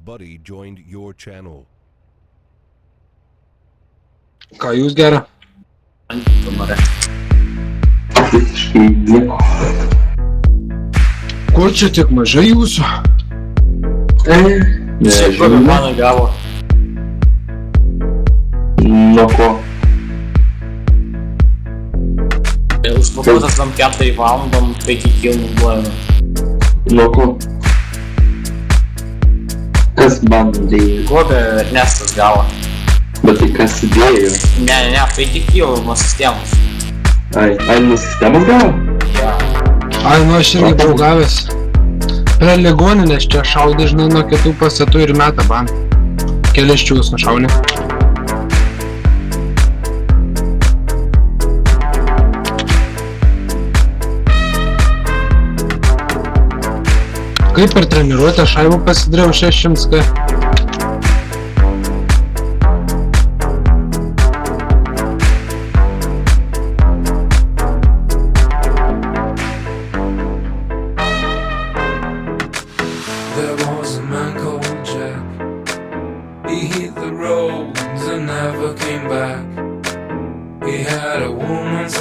buddy joined your channel. Ką jūs geria? Visiškai nieko. Kur čia tiek mažai jūsų? Nežinau. Mano gavo. Nuo ko? Užblokuotas tam 4 valandom 5 kilų duojame. Nuo ko? Kas bandė? Gobė Ernestas gavo. Bet tai kas įdėjo? Ne, 5 kilų nuo sistemos. Ai, nuo sistemos gavo? Ja. Ai, nu aš irgi buvau gavęs. Prie ligoninės čia šaudė, žinai, nuo kitų pastatų ir meta ban. Kelis čiūs nušaunė. Kaip per treniruotę šaibų pasidariau 600 k. There was a man called Jack. He hit the roads and never came back. He had a woman's